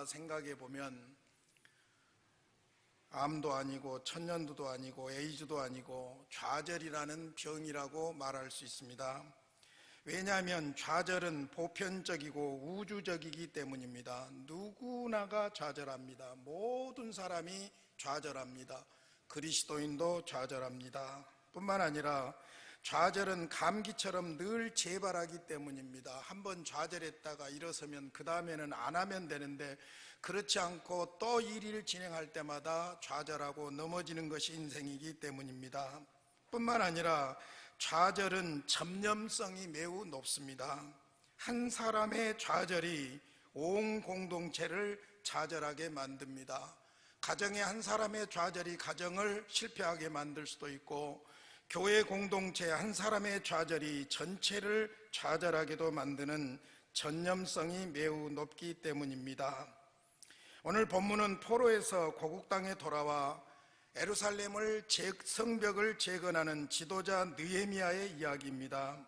생각해 보면 암도 아니고 천년두도 아니고 에이즈도 아니고 좌절이라는 병이라고 말할 수 있습니다. 왜냐하면 좌절은 보편적이고 우주적이기 때문입니다. 누구나가 좌절합니다. 모든 사람이 좌절합니다. 그리스도인도 좌절합니다. 뿐만 아니라 좌절은 감기처럼 늘 재발하기 때문입니다. 한번 좌절했다가 일어서면 그 다음에는 안 하면 되는데 그렇지 않고 또 일을 진행할 때마다 좌절하고 넘어지는 것이 인생이기 때문입니다. 뿐만 아니라 좌절은 전염성이 매우 높습니다. 한 사람의 좌절이 온 공동체를 좌절하게 만듭니다. 가정의 한 사람의 좌절이 가정을 실패하게 만들 수도 있고 교회 공동체 한 사람의 좌절이 전체를 좌절하게도 만드는 전염성이 매우 높기 때문입니다. 오늘 본문은 포로에서 고국 땅에 돌아와 예루살렘을 성벽을 재건하는 지도자 느헤미야의 이야기입니다.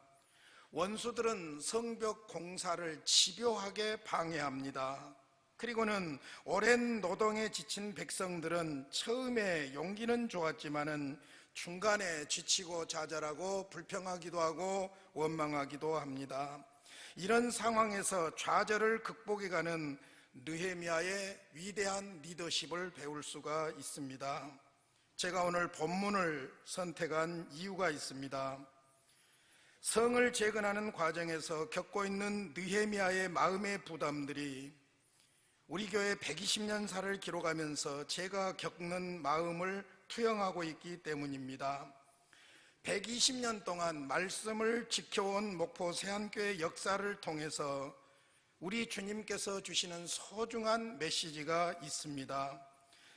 원수들은 성벽 공사를 집요하게 방해합니다. 그리고는 오랜 노동에 지친 백성들은 처음에 용기는 좋았지만은 중간에 지치고 좌절하고 불평하기도 하고 원망하기도 합니다. 이런 상황에서 좌절을 극복해가는 느헤미야의 위대한 리더십을 배울 수가 있습니다. 제가 오늘 본문을 선택한 이유가 있습니다. 성을 재건하는 과정에서 겪고 있는 느헤미야의 마음의 부담들이 우리 교회 120년사를 기록하면서 제가 겪는 마음을 투영하고 있기 때문입니다. 120년 동안 말씀을 지켜온 목포 세안교회 역사를 통해서 우리 주님께서 주시는 소중한 메시지가 있습니다.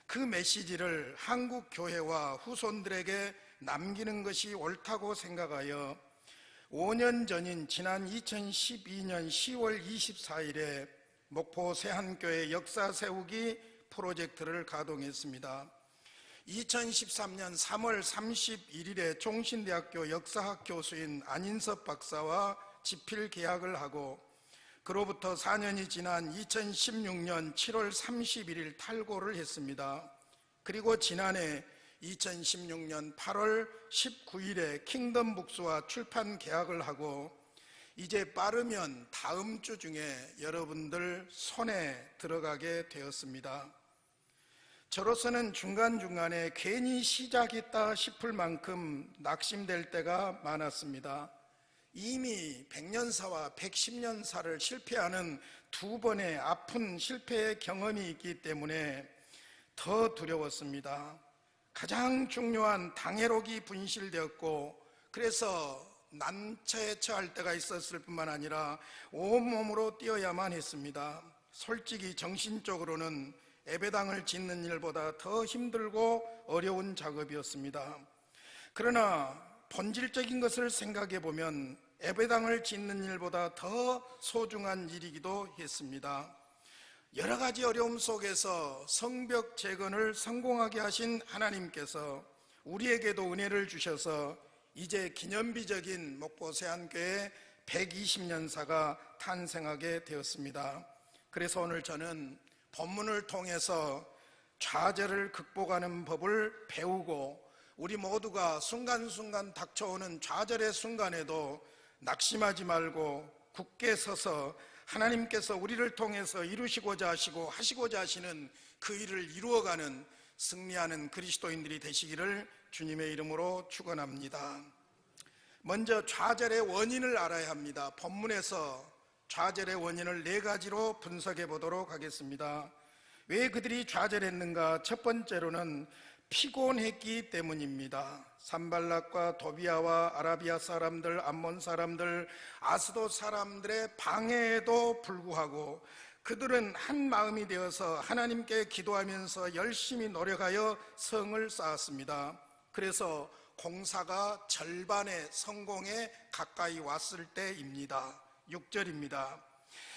그 메시지를 한국 교회와 후손들에게 남기는 것이 옳다고 생각하여 5년 전인 지난 2012년 10월 24일에 목포 세안교회 역사 세우기 프로젝트를 가동했습니다. 2013년 3월 31일에 종신대학교 역사학 교수인 안인섭 박사와 집필 계약을 하고 그로부터 4년이 지난 2016년 7월 31일 탈고를 했습니다. 그리고 지난해 2016년 8월 19일에 킹덤 북스와 출판 계약을 하고 이제 빠르면 다음 주 중에 여러분들 손에 들어가게 되었습니다. 저로서는 중간중간에 괜히 시작했다 싶을 만큼 낙심될 때가 많았습니다. 이미 100년사와 110년사를 실패하는 두 번의 아픈 실패의 경험이 있기 때문에 더 두려웠습니다. 가장 중요한 당회록이 분실되었고 그래서 난처에 처할 때가 있었을 뿐만 아니라 온몸으로 뛰어야만 했습니다. 솔직히 정신적으로는 예배당을 짓는 일보다 더 힘들고 어려운 작업이었습니다. 그러나 본질적인 것을 생각해 보면 예배당을 짓는 일보다 더 소중한 일이기도 했습니다. 여러 가지 어려움 속에서 성벽 재건을 성공하게 하신 하나님께서 우리에게도 은혜를 주셔서 이제 기념비적인 목포 세안교회 120년사가 탄생하게 되었습니다. 그래서 오늘 저는 본문을 통해서 좌절을 극복하는 법을 배우고 우리 모두가 순간순간 닥쳐오는 좌절의 순간에도 낙심하지 말고 굳게 서서 하나님께서 우리를 통해서 이루시고자 하시고 하시고자 하시는 그 일을 이루어가는 승리하는 그리스도인들이 되시기를 주님의 이름으로 축원합니다. 먼저 좌절의 원인을 알아야 합니다. 본문에서 좌절의 원인을 4가지로 분석해 보도록 하겠습니다. 왜 그들이 좌절했는가? 첫 번째로는 피곤했기 때문입니다. 산발락과 도비아와 아라비아 사람들, 암몬 사람들, 아스돗 사람들의 방해에도 불구하고 그들은 한 마음이 되어서 하나님께 기도하면서 열심히 노력하여 성을 쌓았습니다. 그래서 공사가 절반의 성공에 가까이 왔을 때입니다. 6절입니다.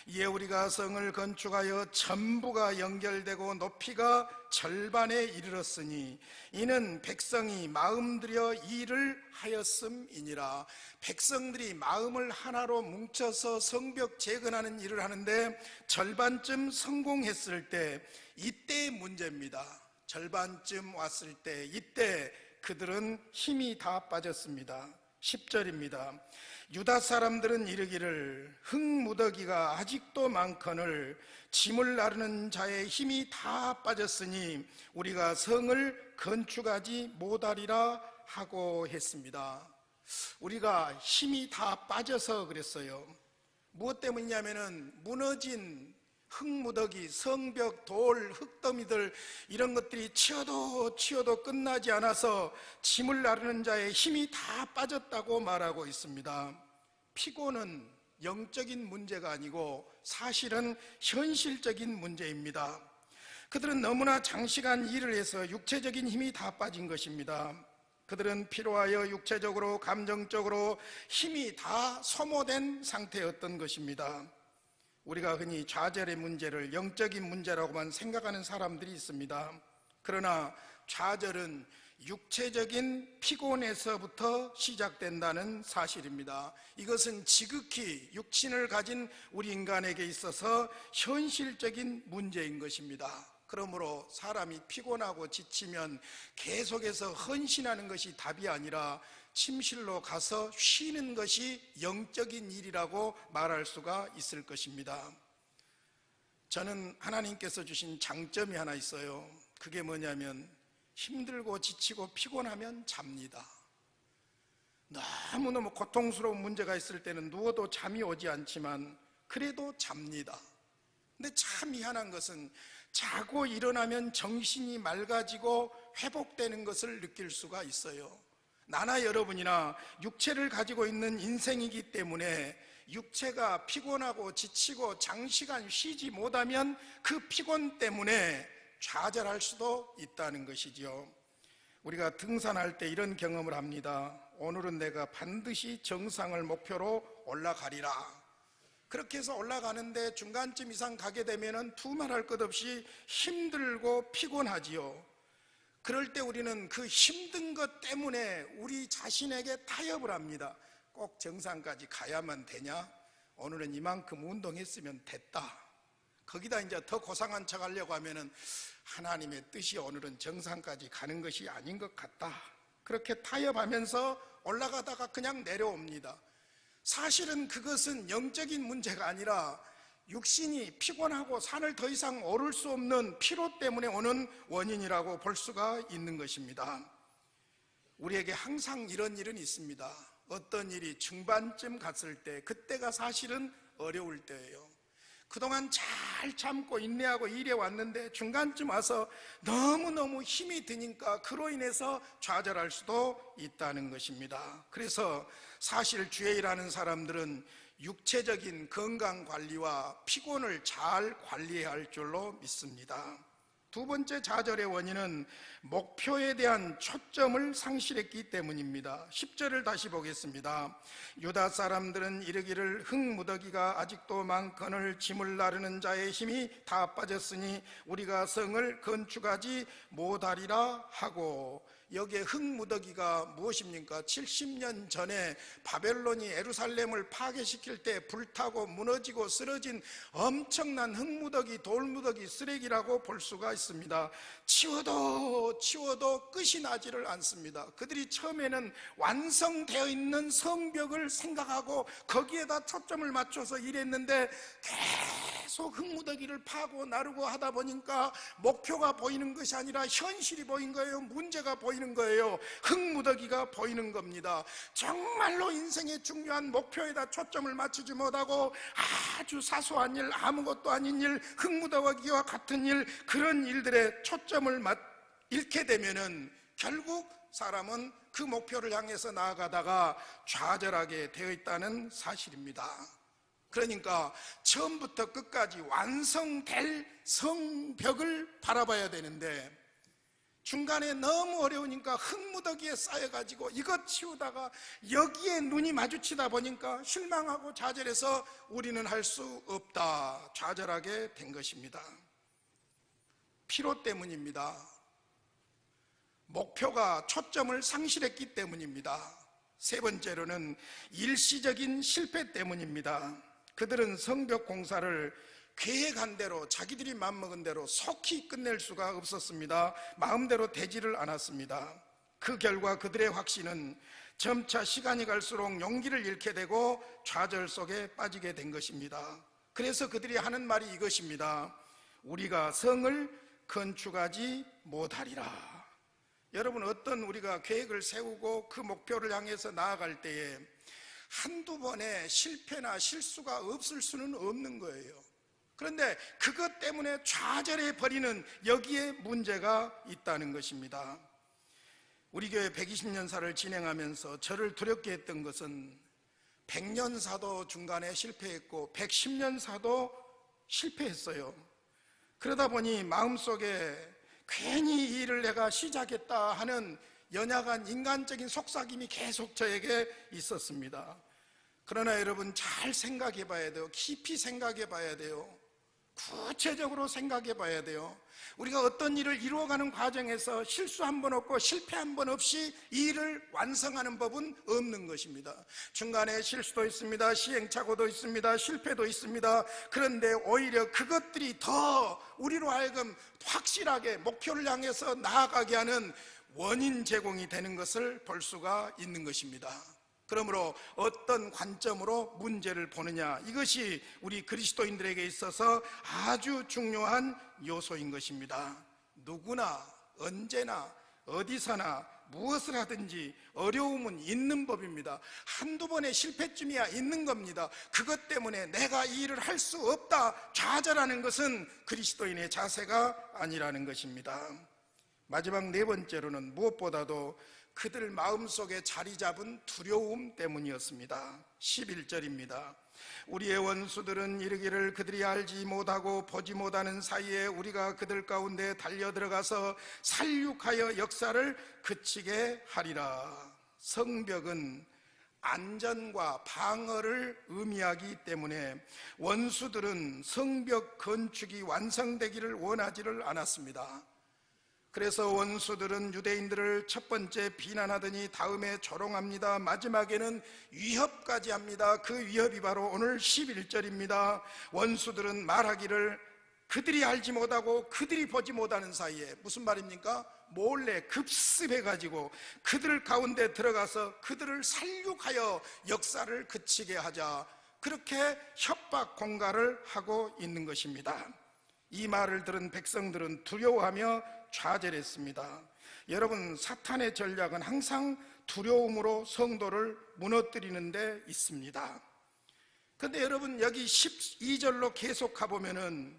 이에 우리가 성을 건축하여 전부가 연결되고 높이가 절반에 이르렀으니 이는 백성이 마음 들여 일을 하였음이니라. 백성들이 마음을 하나로 뭉쳐서 성벽 재건하는 일을 하는데 절반쯤 성공했을 때, 이때의 문제입니다. 절반쯤 왔을 때, 이때 그들은 힘이 다 빠졌습니다. 10절입니다. 유다 사람들은 이르기를 흙무더기가 아직도 많거늘 짐을 나르는 자의 힘이 다 빠졌으니 우리가 성을 건축하지 못하리라 하고 했습니다. 우리가 힘이 다 빠져서 그랬어요. 무엇 때문이냐면은 무너진 흙무더기, 성벽, 돌, 흙더미들 이런 것들이 치워도 끝나지 않아서 짐을 나르는 자의 힘이 다 빠졌다고 말하고 있습니다. 피곤은 영적인 문제가 아니고 사실은 현실적인 문제입니다. 그들은 너무나 장시간 일을 해서 육체적인 힘이 다 빠진 것입니다. 그들은 피로하여 육체적으로 감정적으로 힘이 다 소모된 상태였던 것입니다. 우리가 흔히 좌절의 문제를 영적인 문제라고만 생각하는 사람들이 있습니다. 그러나 좌절은 육체적인 피곤에서부터 시작된다는 사실입니다. 이것은 지극히 육신을 가진 우리 인간에게 있어서 현실적인 문제인 것입니다. 그러므로 사람이 피곤하고 지치면 계속해서 헌신하는 것이 답이 아니라 침실로 가서 쉬는 것이 영적인 일이라고 말할 수가 있을 것입니다. 저는 하나님께서 주신 장점이 하나 있어요. 그게 뭐냐면 힘들고 지치고 피곤하면 잡니다. 너무너무 고통스러운 문제가 있을 때는 누워도 잠이 오지 않지만 그래도 잡니다. 근데 참 희한한 것은 자고 일어나면 정신이 맑아지고 회복되는 것을 느낄 수가 있어요. 나나 여러분이나 육체를 가지고 있는 인생이기 때문에 육체가 피곤하고 지치고 장시간 쉬지 못하면 그 피곤 때문에 좌절할 수도 있다는 것이죠. 우리가 등산할 때 이런 경험을 합니다. 오늘은 내가 반드시 정상을 목표로 올라가리라. 그렇게 해서 올라가는데 중간쯤 이상 가게 되면 두말할 것 없이 힘들고 피곤하지요. 그럴 때 우리는 그 힘든 것 때문에 우리 자신에게 타협을 합니다. 꼭 정상까지 가야만 되냐? 오늘은 이만큼 운동했으면 됐다. 거기다 이제 더 고상한 척 하려고 하면은 하나님의 뜻이 오늘은 정상까지 가는 것이 아닌 것 같다. 그렇게 타협하면서 올라가다가 그냥 내려옵니다. 사실은 그것은 영적인 문제가 아니라 육신이 피곤하고 산을 더 이상 오를 수 없는 피로 때문에 오는 원인이라고 볼 수가 있는 것입니다. 우리에게 항상 이런 일은 있습니다. 어떤 일이 중반쯤 갔을 때, 그때가 사실은 어려울 때예요. 그동안 잘 참고 인내하고 일해 왔는데 중간쯤 와서 너무너무 힘이 드니까 그로 인해서 좌절할 수도 있다는 것입니다. 그래서 사실 주의 일하는 사람들은 육체적인 건강관리와 피곤을 잘 관리해야 할 줄로 믿습니다. 두 번째 좌절의 원인은 목표에 대한 초점을 상실했기 때문입니다. 10절을 다시 보겠습니다. 유다 사람들은 이르기를 흙무더기가 아직도 많거늘 짐을 나르는 자의 힘이 다 빠졌으니 우리가 성을 건축하지 못하리라 하고, 여기에 흙무더기가 무엇입니까? 70년 전에 바벨론이 예루살렘을 파괴시킬 때 불타고 무너지고 쓰러진 엄청난 흙무더기, 돌무더기, 쓰레기라고 볼 수가 있습니다. 치워도 끝이 나지를 않습니다. 그들이 처음에는 완성되어 있는 성벽을 생각하고 거기에다 초점을 맞춰서 일했는데 계속 흙무더기를 파고 나르고 하다 보니까 목표가 보이는 것이 아니라 현실이 보인 거예요. 문제가 보이는 거예요. 흙무더기가 보이는 겁니다. 정말로 인생의 중요한 목표에다 초점을 맞추지 못하고 아주 사소한 일, 아무것도 아닌 일, 흙무더기와 같은 일, 그런 일들에 초점을 잃게 되면은 결국 사람은 그 목표를 향해서 나아가다가 좌절하게 되어 있다는 사실입니다. 그러니까 처음부터 끝까지 완성될 성벽을 바라봐야 되는데 중간에 너무 어려우니까 흙무더기에 쌓여가지고 이것 치우다가 여기에 눈이 마주치다 보니까 실망하고 좌절해서 우리는 할 수 없다, 좌절하게 된 것입니다. 피로 때문입니다. 목표가 초점을 상실했기 때문입니다. 세 번째로는 일시적인 실패 때문입니다. 그들은 성벽 공사를 계획한 대로, 자기들이 맘먹은 대로 속히 끝낼 수가 없었습니다. 마음대로 되지를 않았습니다. 그 결과 그들의 확신은 점차 시간이 갈수록 용기를 잃게 되고 좌절 속에 빠지게 된 것입니다. 그래서 그들이 하는 말이 이것입니다. 우리가 성을 건축하지 못하리라. 여러분, 어떤 우리가 계획을 세우고 그 목표를 향해서 나아갈 때에 한두 번의 실패나 실수가 없을 수는 없는 거예요. 그런데 그것 때문에 좌절해 버리는 여기에 문제가 있다는 것입니다. 우리 교회 120년사를 진행하면서 저를 두렵게 했던 것은 100년사도 중간에 실패했고 110년사도 실패했어요. 그러다 보니 마음속에 괜히 이 일을 내가 시작했다 하는 연약한 인간적인 속삭임이 계속 저에게 있었습니다. 그러나 여러분, 잘 생각해 봐야 돼요. 깊이 생각해 봐야 돼요. 구체적으로 생각해 봐야 돼요. 우리가 어떤 일을 이루어가는 과정에서 실수 한 번 없고 실패 한 번 없이 이 일을 완성하는 법은 없는 것입니다. 중간에 실수도 있습니다. 시행착오도 있습니다. 실패도 있습니다. 그런데 오히려 그것들이 더 우리로 하여금 확실하게 목표를 향해서 나아가게 하는 원인 제공이 되는 것을 볼 수가 있는 것입니다. 그러므로 어떤 관점으로 문제를 보느냐, 이것이 우리 그리스도인들에게 있어서 아주 중요한 요소인 것입니다. 누구나 언제나 어디서나 무엇을 하든지 어려움은 있는 법입니다. 한두 번의 실패쯤이야 있는 겁니다. 그것 때문에 내가 이 일을 할 수 없다 좌절하는 것은 그리스도인의 자세가 아니라는 것입니다. 마지막 네 번째로는 무엇보다도 그들 마음속에 자리 잡은 두려움 때문이었습니다. 11절입니다. 우리의 원수들은 이르기를 그들이 알지 못하고 보지 못하는 사이에 우리가 그들 가운데 달려들어가서 살육하여 역사를 그치게 하리라. 성벽은 안전과 방어를 의미하기 때문에 원수들은 성벽 건축이 완성되기를 원하지를 않았습니다. 그래서 원수들은 유대인들을 첫 번째 비난하더니 다음에 조롱합니다. 마지막에는 위협까지 합니다. 그 위협이 바로 오늘 11절입니다. 원수들은 말하기를 그들이 알지 못하고 그들이 보지 못하는 사이에, 무슨 말입니까? 몰래 급습해가지고 그들 가운데 들어가서 그들을 살육하여 역사를 그치게 하자, 그렇게 협박 공갈을 하고 있는 것입니다. 이 말을 들은 백성들은 두려워하며 좌절했습니다. 여러분, 사탄의 전략은 항상 두려움으로 성도를 무너뜨리는 데 있습니다. 그런데 여러분, 여기 12절로 계속 가보면은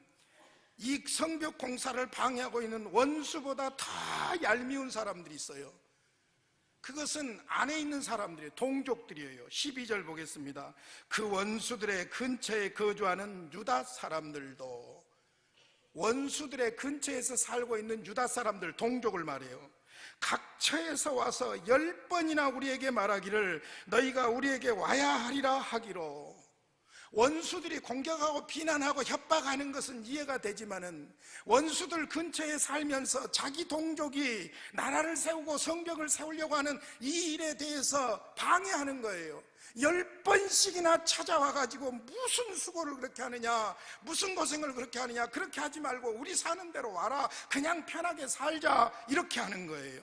이 성벽 공사를 방해하고 있는 원수보다 더 얄미운 사람들이 있어요. 그것은 안에 있는 사람들이에요. 동족들이에요. 12절 보겠습니다. 그 원수들의 근처에 거주하는 유다 사람들도, 원수들의 근처에서 살고 있는 유다 사람들, 동족을 말해요. 각처에서 와서 10번이나 우리에게 말하기를 너희가 우리에게 와야 하리라 하기로. 원수들이 공격하고 비난하고 협박하는 것은 이해가 되지만은 원수들 근처에 살면서 자기 동족이 나라를 세우고 성벽을 세우려고 하는 이 일에 대해서 방해하는 거예요. 10번씩이나 찾아와 가지고 무슨 수고를 그렇게 하느냐, 무슨 고생을 그렇게 하느냐, 그렇게 하지 말고 우리 사는 대로 와라, 그냥 편하게 살자, 이렇게 하는 거예요.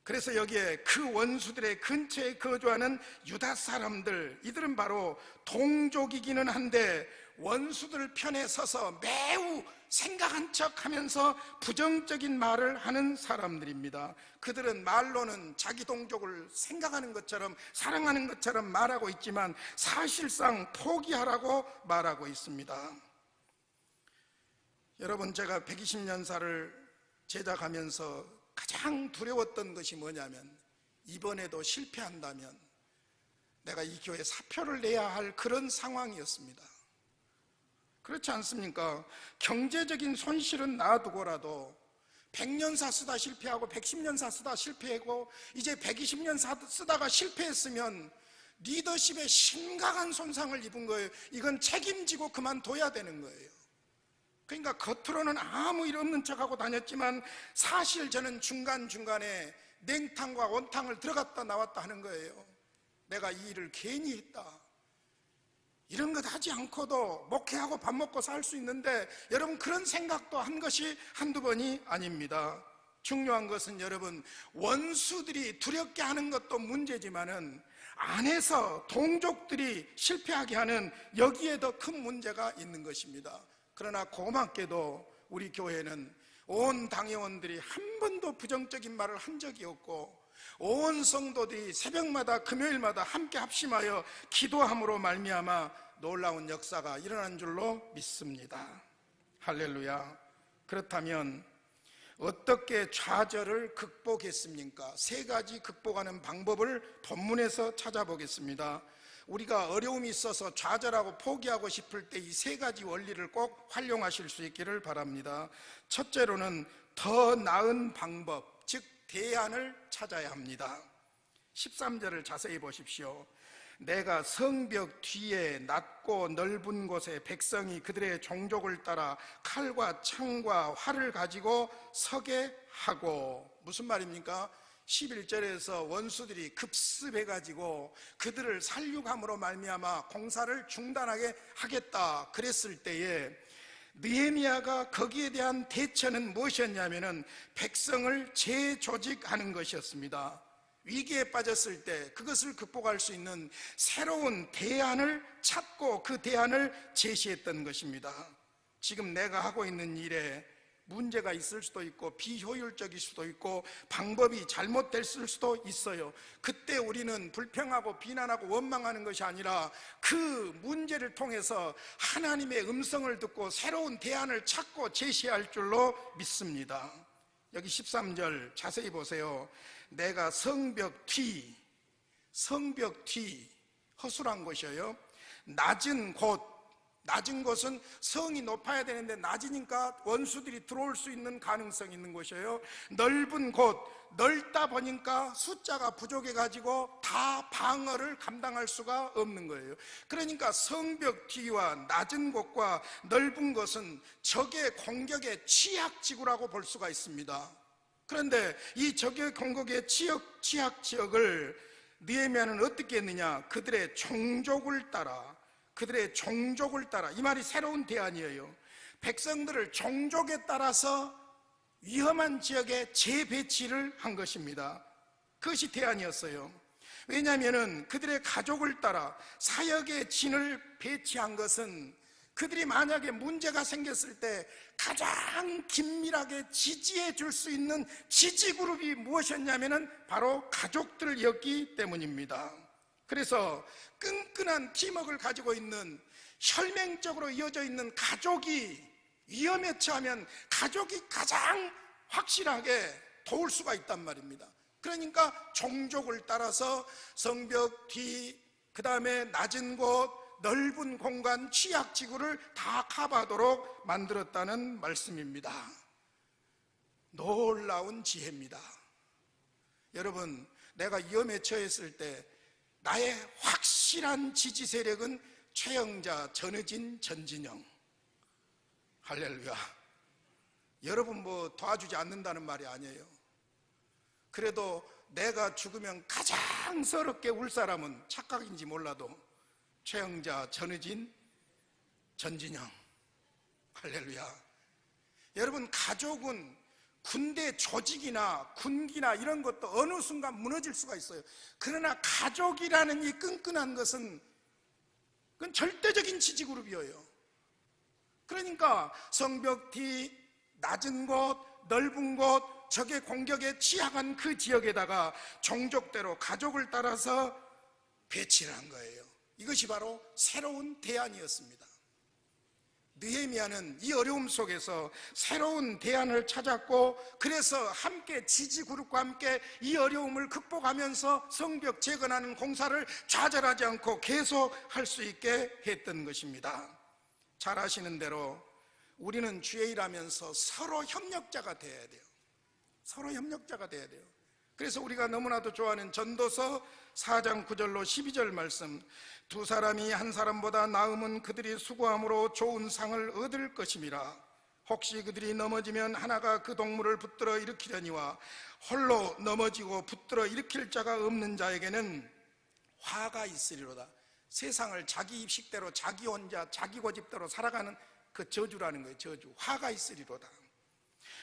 그래서 여기에 그 원수들의 근처에 거주하는 유다 사람들, 이들은 바로 동족이기는 한데 원수들 편에 서서 매우 생각한 척 하면서 부정적인 말을 하는 사람들입니다. 그들은 말로는 자기 동족을 생각하는 것처럼, 사랑하는 것처럼 말하고 있지만 사실상 포기하라고 말하고 있습니다. 여러분, 제가 120년사를 제작하면서 가장 두려웠던 것이 뭐냐면, 이번에도 실패한다면 내가 이 교회에 사표를 내야 할 그런 상황이었습니다. 그렇지 않습니까? 경제적인 손실은 놔두고라도 100년사 쓰다 실패하고 110년사 쓰다 실패하고 이제 120년 쓰다가 실패했으면 리더십에 심각한 손상을 입은 거예요. 이건 책임지고 그만둬야 되는 거예요. 그러니까 겉으로는 아무 일 없는 척하고 다녔지만 사실 저는 중간중간에 냉탕과 온탕을 들어갔다 나왔다 하는 거예요. 내가 이 일을 괜히 했다. 이런 것 하지 않고도 목회하고 밥 먹고 살 수 있는데 여러분 그런 생각도 한 것이 한두 번이 아닙니다. 중요한 것은 여러분 원수들이 두렵게 하는 것도 문제지만은 안에서 동족들이 실패하게 하는 여기에 더 큰 문제가 있는 것입니다. 그러나 고맙게도 우리 교회는 온 당회원들이 한 번도 부정적인 말을 한 적이 없고 온 성도들이 새벽마다 금요일마다 함께 합심하여 기도함으로 말미암아 놀라운 역사가 일어난 줄로 믿습니다. 할렐루야. 그렇다면 어떻게 좌절을 극복했습니까? 세 가지 극복하는 방법을 본문에서 찾아보겠습니다. 우리가 어려움이 있어서 좌절하고 포기하고 싶을 때 이 세 가지 원리를 꼭 활용하실 수 있기를 바랍니다. 첫째로는 더 나은 방법, 즉 대안을 찾아야 합니다. 13절을 자세히 보십시오. 내가 성벽 뒤에 낮고 넓은 곳에 백성이 그들의 종족을 따라 칼과 창과 활을 가지고 서게 하고, 무슨 말입니까? 11절에서 원수들이 급습해가지고 그들을 살육함으로 말미암아 공사를 중단하게 하겠다 그랬을 때에 느헤미야가 거기에 대한 대처는 무엇이었냐면은 백성을 재조직하는 것이었습니다. 위기에 빠졌을 때 그것을 극복할 수 있는 새로운 대안을 찾고 그 대안을 제시했던 것입니다. 지금 내가 하고 있는 일에 문제가 있을 수도 있고 비효율적일 수도 있고 방법이 잘못됐을 수도 있어요. 그때 우리는 불평하고 비난하고 원망하는 것이 아니라 그 문제를 통해서 하나님의 음성을 듣고 새로운 대안을 찾고 제시할 줄로 믿습니다. 여기 13절 자세히 보세요. 내가 성벽 뒤 허술한 곳이에요. 낮은 곳은 성이 높아야 되는데 낮으니까 원수들이 들어올 수 있는 가능성이 있는 곳이에요. 넓은 곳, 넓다 보니까 숫자가 부족해가지고 다 방어를 감당할 수가 없는 거예요. 그러니까 성벽 뒤와 낮은 곳과 넓은 곳은 적의 공격의 취약지구라고 볼 수가 있습니다. 그런데 이 적의 공격의 취약지역을 느헤미야는 어떻게 했느냐? 그들의 종족을 따라, 이 말이 새로운 대안이에요. 백성들을 종족에 따라서 위험한 지역에 재배치를 한 것입니다. 그것이 대안이었어요. 왜냐하면 그들의 가족을 따라 사역의 진을 배치한 것은 그들이 만약에 문제가 생겼을 때 가장 긴밀하게 지지해 줄 수 있는 지지그룹이 무엇이었냐면 바로 가족들이었기 때문입니다. 그래서 끈끈한 팀워크를 가지고 있는, 혈맹적으로 이어져 있는 가족이 위험에 처하면 가족이 가장 확실하게 도울 수가 있단 말입니다. 그러니까 종족을 따라서 성벽 뒤, 그 다음에 낮은 곳, 넓은 공간, 취약지구를 다 커버하도록 만들었다는 말씀입니다. 놀라운 지혜입니다. 여러분, 내가 위험에 처했을 때 나의 확실한 지지 세력은 최영자, 전의진, 전진영. 할렐루야. 여러분 뭐 도와주지 않는다는 말이 아니에요. 그래도 내가 죽으면 가장 서럽게 울 사람은, 착각인지 몰라도 최영자, 전의진, 전진영. 할렐루야. 여러분, 가족은 군대 조직이나 군기나 이런 것도 어느 순간 무너질 수가 있어요. 그러나 가족이라는 이 끈끈한 것은 그건 절대적인 지지그룹이에요. 그러니까 성벽 뒤, 낮은 곳, 넓은 곳, 적의 공격에 취약한 그 지역에다가 종족대로 가족을 따라서 배치를 한 거예요. 이것이 바로 새로운 대안이었습니다. 느헤미야는 이 어려움 속에서 새로운 대안을 찾았고, 그래서 함께 지지그룹과 함께 이 어려움을 극복하면서 성벽 재건하는 공사를 좌절하지 않고 계속할 수 있게 했던 것입니다. 잘 아시는 대로 우리는 주의 일하면서 서로 협력자가 되어야 돼요. 서로 협력자가 돼야 돼요. 그래서 우리가 너무나도 좋아하는 전도서 4장 9절로 12절 말씀, 두 사람이 한 사람보다 나음은 그들이 수고함으로 좋은 상을 얻을 것임이라. 혹시 그들이 넘어지면 하나가 그 동물을 붙들어 일으키려니와 홀로 넘어지고 붙들어 일으킬 자가 없는 자에게는 화가 있으리로다. 세상을 자기 입식대로 자기 혼자 자기 고집대로 살아가는 그 저주라는 거예요. 저주. 화가 있으리로다.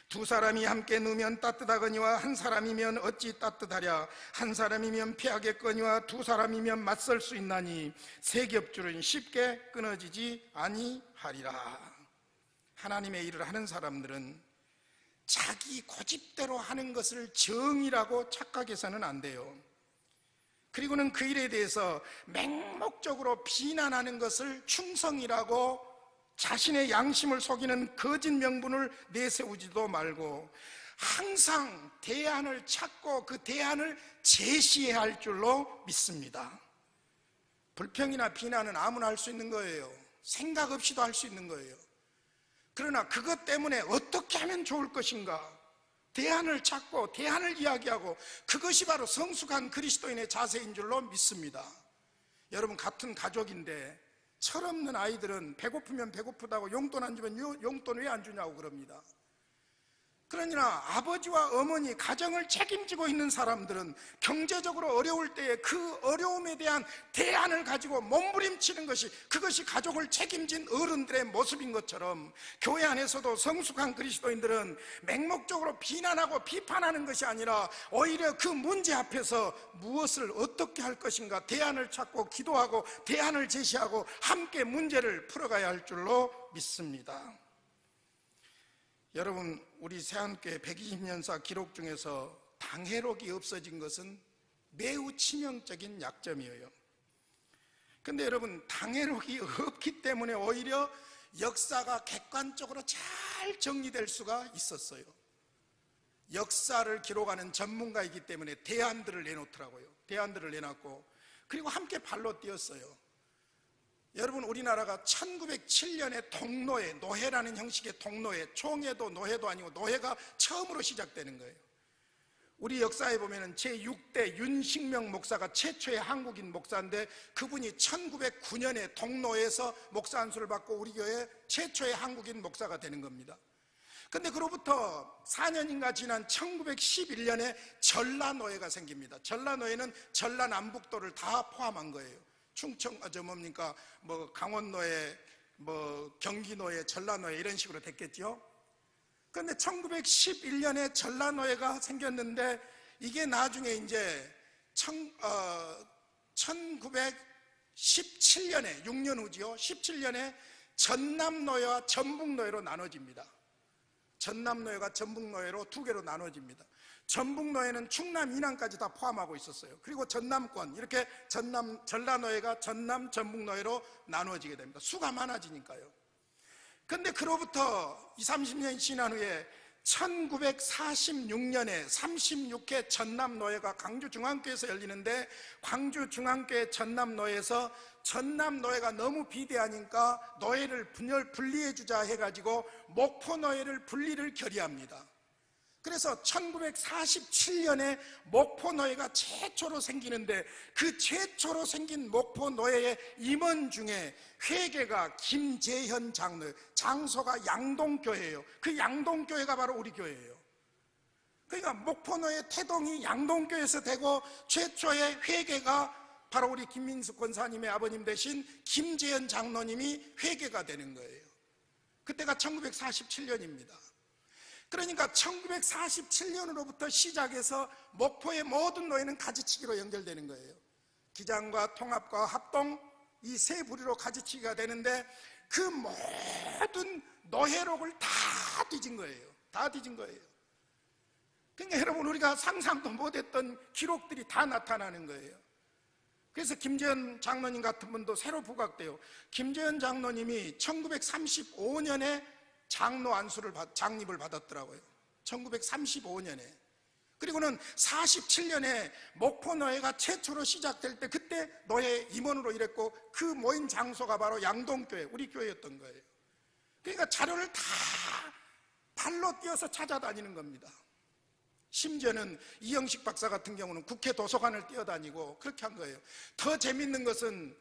두 사람이 함께 누우면 따뜻하거니와 한 사람이면 어찌 따뜻하랴. 한 사람이면 피하겠거니와 두 사람이면 맞설 수 있나니 세 겹줄은 쉽게 끊어지지 아니하리라. 하나님의 일을 하는 사람들은 자기 고집대로 하는 것을 정의라고 착각해서는 안 돼요. 그리고는 그 일에 대해서 맹목적으로 비난하는 것을 충성이라고 자신의 양심을 속이는 거짓 명분을 내세우지도 말고 항상 대안을 찾고 그 대안을 제시해야 할 줄로 믿습니다. 불평이나 비난은 아무나 할 수 있는 거예요. 생각 없이도 할 수 있는 거예요. 그러나 그것 때문에 어떻게 하면 좋을 것인가, 대안을 찾고 대안을 이야기하고, 그것이 바로 성숙한 그리스도인의 자세인 줄로 믿습니다. 여러분, 같은 가족인데 철없는 아이들은 배고프면 배고프다고 용돈 안 주면 용돈 왜 안 주냐고 그럽니다. 그러나 아버지와 어머니, 가정을 책임지고 있는 사람들은 경제적으로 어려울 때에 그 어려움에 대한 대안을 가지고 몸부림치는 것이, 그것이 가족을 책임진 어른들의 모습인 것처럼, 교회 안에서도 성숙한 그리스도인들은 맹목적으로 비난하고 비판하는 것이 아니라 오히려 그 문제 앞에서 무엇을 어떻게 할 것인가 대안을 찾고 기도하고 대안을 제시하고 함께 문제를 풀어가야 할 줄로 믿습니다. 여러분, 우리 새한교회 120년사 기록 중에서 당회록이 없어진 것은 매우 치명적인 약점이에요. 근데 여러분, 당회록이 없기 때문에 오히려 역사가 객관적으로 잘 정리될 수가 있었어요. 역사를 기록하는 전문가이기 때문에 대안들을 내놓더라고요. 대안들을 내놨고, 그리고 함께 발로 뛰었어요. 여러분, 우리나라가 1907년에 동노회, 노회라는 형식의 동노회, 총회도 노회도 아니고 노회가 처음으로 시작되는 거예요. 우리 역사에 보면은 제6대 윤식명 목사가 최초의 한국인 목사인데, 그분이 1909년에 동노회에서 목사 안수를 받고 우리 교회 최초의 한국인 목사가 되는 겁니다. 근데 그로부터 4년인가 지난 1911년에 전라노회가 생깁니다. 전라노회는 전라남북도를 다 포함한 거예요. 충청, 강원노회, 경기노회, 전라노회 이런 식으로 됐겠죠. 그런데 1911년에 전라노회가 생겼는데, 이게 나중에 이제 1917년에 6년 후지요. 17년에 전남노회와 전북노회로 나눠집니다. 전남노회가 전북노회로 두 개로 나눠집니다. 전북노회는 충남 이남까지 다 포함하고 있었어요. 그리고 전남권, 이렇게 전라노회가 전남 전북노회로 나누어지게 됩니다. 수가 많아지니까요. 그런데 그로부터 20, 30년이 지난 후에 1946년에 36회 전남노회가 광주중앙교회에서 열리는데, 광주중앙교회 전남노회에서 전남노회가 너무 비대하니까 노회를 분리해주자 해가지고 목포노회를 분리를 결의합니다. 그래서 1947년에 목포노회가 최초로 생기는데, 그 최초로 생긴 목포노회의 임원 중에 회계가 김재현 장로, 장소가 양동교회예요. 그 양동교회가 바로 우리 교회예요. 그러니까 목포노회 태동이 양동교회에서 되고, 최초의 회계가 바로 우리 김민숙 권사님의 아버님 되신 김재현 장로님이 회계가 되는 거예요. 그때가 1947년입니다. 그러니까 1947년으로부터 시작해서 목포의 모든 노예는 가지치기로 연결되는 거예요. 기장과 통합과 합동, 이 세 부류로 가지치기가 되는데, 그 모든 노회록을 다 뒤진 거예요. 다 뒤진 거예요. 그러니까 여러분, 우리가 상상도 못했던 기록들이 다 나타나는 거예요. 그래서 김재현 장로님 같은 분도 새로 부각돼요. 김재현 장로님이 1935년에 장로 안수를 장립을 받았더라고요. 1935년에. 그리고는 47년에 목포노회가 최초로 시작될 때, 그때 노회 임원으로 일했고, 그 모임 장소가 바로 양동교회, 우리 교회였던 거예요. 그러니까 자료를 다 발로 뛰어서 찾아다니는 겁니다. 심지어는 이영식 박사 같은 경우는 국회 도서관을 뛰어다니고 그렇게 한 거예요. 더 재밌는 것은,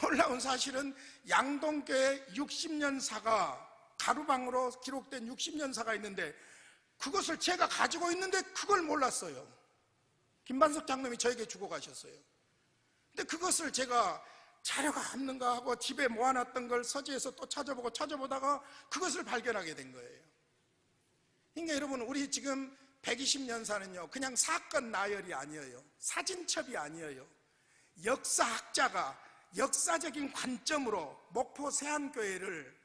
놀라운 사실은 양동교회 60년사가, 가루방으로 기록된 60년사가 있는데 그것을 제가 가지고 있는데 그걸 몰랐어요. 김반석 장로님이 저에게 주고 가셨어요. 근데 그것을 제가 자료가 없는가 하고 집에 모아놨던 걸 서재에서 또 찾아보다가 그것을 발견하게 된 거예요. 그러니까 여러분, 우리 지금 120년사는요 그냥 사건 나열이 아니에요. 사진첩이 아니에요. 역사학자가 역사적인 관점으로 목포 세안교회를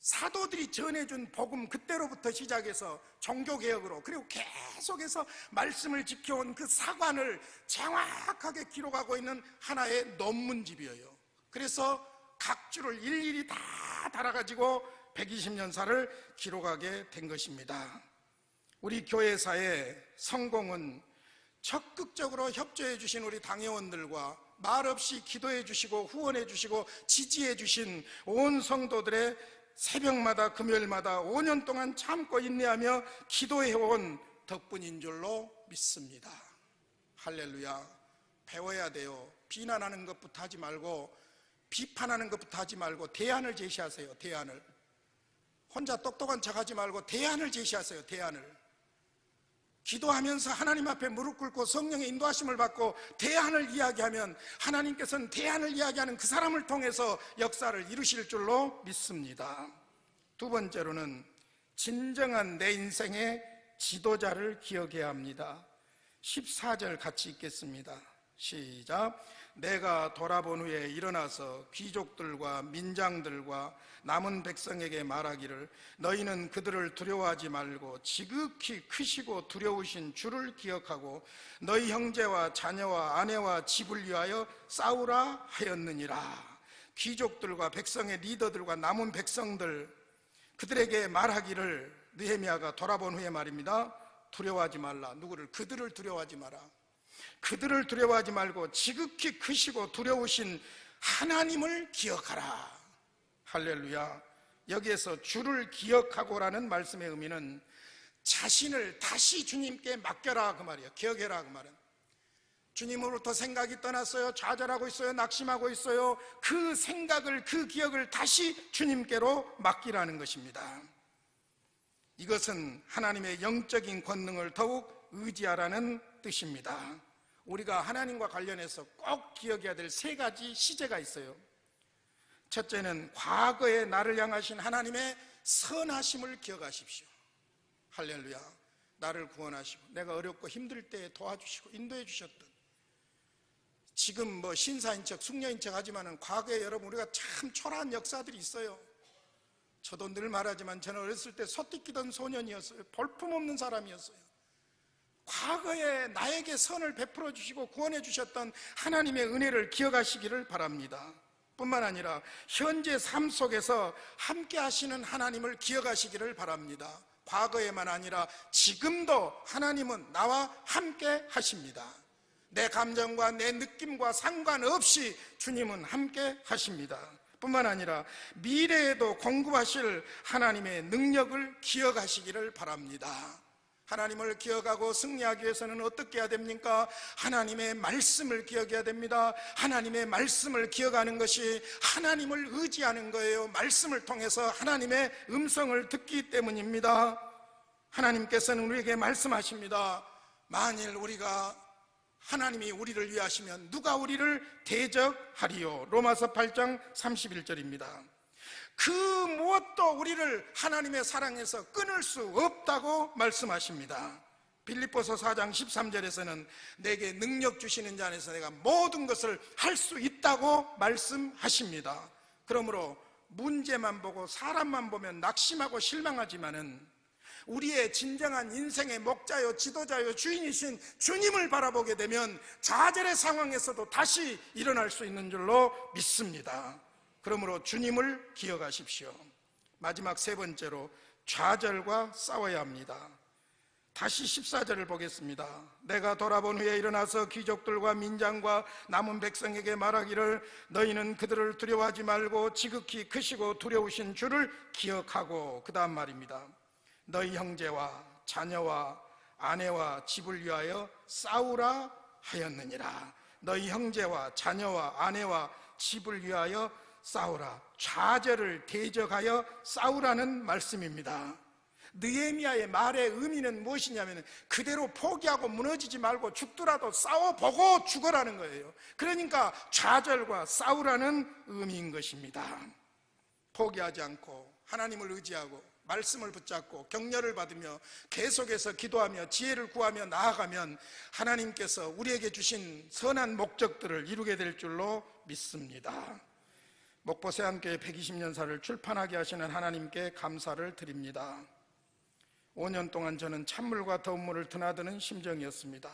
사도들이 전해준 복음, 그때로부터 시작해서 종교개혁으로, 그리고 계속해서 말씀을 지켜온 그 사관을 정확하게 기록하고 있는 하나의 논문집이에요. 그래서 각 줄을 일일이 다 달아가지고 120년사를 기록하게 된 것입니다. 우리 교회사의 성공은 적극적으로 협조해 주신 우리 당회원들과 말없이 기도해 주시고 후원해 주시고 지지해 주신 온 성도들의 새벽마다 금요일마다 5년 동안 참고 인내하며 기도해온 덕분인 줄로 믿습니다. 할렐루야. 배워야 돼요. 비난하는 것부터 하지 말고, 비판하는 것부터 하지 말고 대안을 제시하세요. 대안을. 혼자 똑똑한 척하지 말고 대안을 제시하세요. 대안을. 기도하면서 하나님 앞에 무릎 꿇고 성령의 인도하심을 받고 대안을 이야기하면 하나님께서는 대안을 이야기하는 그 사람을 통해서 역사를 이루실 줄로 믿습니다. 두 번째로는 진정한 내 인생의 지도자를 기억해야 합니다. 14절 같이 읽겠습니다. 시작. 내가 돌아본 후에 일어나서 귀족들과 민장들과 남은 백성에게 말하기를, 너희는 그들을 두려워하지 말고 지극히 크시고 두려우신 주를 기억하고 너희 형제와 자녀와 아내와 집을 위하여 싸우라 하였느니라. 귀족들과 백성의 리더들과 남은 백성들, 그들에게 말하기를, 느헤미야가 돌아본 후에 말입니다. 두려워하지 말라. 누구를? 그들을 두려워하지 마라. 그들을 두려워하지 말고 지극히 크시고 두려우신 하나님을 기억하라. 할렐루야. 여기에서 주를 기억하고라는 말씀의 의미는 자신을 다시 주님께 맡겨라 그 말이에요. 기억해라 그 말은. 주님으로부터 생각이 떠났어요. 좌절하고 있어요. 낙심하고 있어요. 그 생각을, 그 기억을 다시 주님께로 맡기라는 것입니다. 이것은 하나님의 영적인 권능을 더욱 의지하라는 뜻입니다. 우리가 하나님과 관련해서 꼭 기억해야 될 세 가지 시제가 있어요. 첫째는 과거에 나를 향하신 하나님의 선하심을 기억하십시오. 할렐루야. 나를 구원하시고 내가 어렵고 힘들 때에 도와주시고 인도해 주셨던, 지금 신사인 척 숙녀인 척 하지만은 과거에 여러분 우리가 참 초라한 역사들이 있어요. 저도 늘 말하지만 저는 어렸을 때 소띠끼던 소년이었어요. 볼품없는 사람이었어요. 과거에 나에게 선을 베풀어 주시고 구원해 주셨던 하나님의 은혜를 기억하시기를 바랍니다. 뿐만 아니라 현재 삶 속에서 함께 하시는 하나님을 기억하시기를 바랍니다. 과거에만 아니라 지금도 하나님은 나와 함께 하십니다. 내 감정과 내 느낌과 상관없이 주님은 함께 하십니다. 뿐만 아니라 미래에도 공급하실 하나님의 능력을 기억하시기를 바랍니다. 하나님을 기억하고 승리하기 위해서는 어떻게 해야 됩니까? 하나님의 말씀을 기억해야 됩니다. 하나님의 말씀을 기억하는 것이 하나님을 의지하는 거예요. 말씀을 통해서 하나님의 음성을 듣기 때문입니다. 하나님께서는 우리에게 말씀하십니다. 만일 하나님이 우리를 위하시면 누가 우리를 대적하리요? 로마서 8장 31절입니다. 그 무엇도 우리를 하나님의 사랑에서 끊을 수 없다고 말씀하십니다. 빌립보서 4장 13절에서는 내게 능력 주시는 자 안에서 내가 모든 것을 할 수 있다고 말씀하십니다. 그러므로 문제만 보고 사람만 보면 낙심하고 실망하지만은 우리의 진정한 인생의 목자요 지도자요 주인이신 주님을 바라보게 되면 좌절의 상황에서도 다시 일어날 수 있는 줄로 믿습니다. 그러므로 주님을 기억하십시오. 마지막 세 번째로 좌절과 싸워야 합니다. 다시 14절을 보겠습니다. 내가 돌아본 후에 일어나서 귀족들과 민장과 남은 백성에게 말하기를, 너희는 그들을 두려워하지 말고 지극히 크시고 두려우신 주를 기억하고, 그 다음 말입니다. 너희 형제와 자녀와 아내와 집을 위하여 싸우라 하였느니라. 너희 형제와 자녀와 아내와 집을 위하여 싸우라. 좌절을 대적하여 싸우라는 말씀입니다. 느헤미야의 말의 의미는 무엇이냐면 그대로 포기하고 무너지지 말고 죽더라도 싸워보고 죽어라는 거예요. 그러니까 좌절과 싸우라는 의미인 것입니다. 포기하지 않고 하나님을 의지하고 말씀을 붙잡고 격려를 받으며 계속해서 기도하며 지혜를 구하며 나아가면 하나님께서 우리에게 주신 선한 목적들을 이루게 될 줄로 믿습니다. 목포세안교회 120년사를 출판하게 하시는 하나님께 감사를 드립니다. 5년 동안 저는 찬물과 더운 물을 드나드는 심정이었습니다.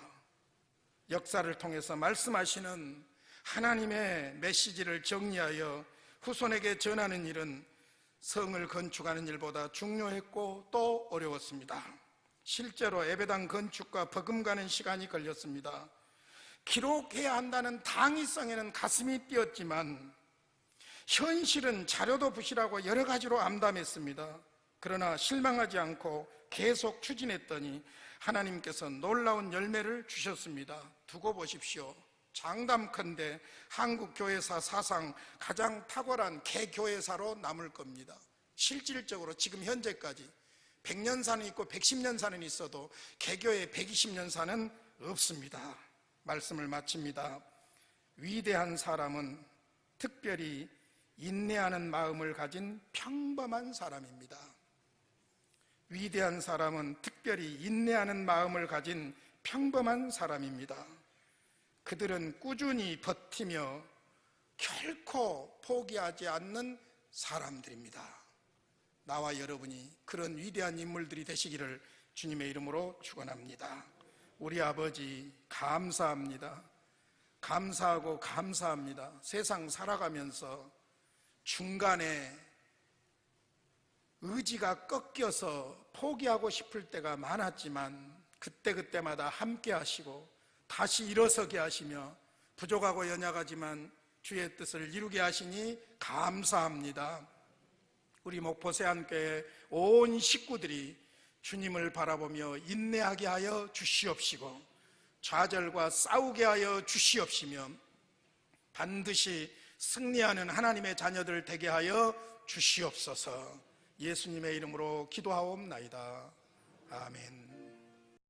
역사를 통해서 말씀하시는 하나님의 메시지를 정리하여 후손에게 전하는 일은 성을 건축하는 일보다 중요했고 또 어려웠습니다. 실제로 예배당 건축과 버금가는 시간이 걸렸습니다. 기록해야 한다는 당위성에는 가슴이 뛰었지만 현실은 자료도 부실하고 여러 가지로 암담했습니다. 그러나 실망하지 않고 계속 추진했더니 하나님께서 놀라운 열매를 주셨습니다. 두고 보십시오. 장담컨대 한국 교회사 사상 가장 탁월한 개교회사로 남을 겁니다. 실질적으로 지금 현재까지 100년사는 있고 110년사는 있어도 개교의 120년사는 없습니다. 말씀을 마칩니다. 위대한 사람은 특별히 인내하는 마음을 가진 평범한 사람입니다. 위대한 사람은 특별히 인내하는 마음을 가진 평범한 사람입니다. 그들은 꾸준히 버티며 결코 포기하지 않는 사람들입니다. 나와 여러분이 그런 위대한 인물들이 되시기를 주님의 이름으로 축원합니다. 우리 아버지 감사합니다. 감사하고 감사합니다. 세상 살아가면서 중간에 의지가 꺾여서 포기하고 싶을 때가 많았지만 그때그때마다 함께 하시고 다시 일어서게 하시며 부족하고 연약하지만 주의 뜻을 이루게 하시니 감사합니다. 우리 목포세안교회 온 식구들이 주님을 바라보며 인내하게 하여 주시옵시고 좌절과 싸우게 하여 주시옵시며 반드시 승리하는 하나님의 자녀들 되게 하여 주시옵소서. 예수님의 이름으로 기도하옵나이다. 아멘.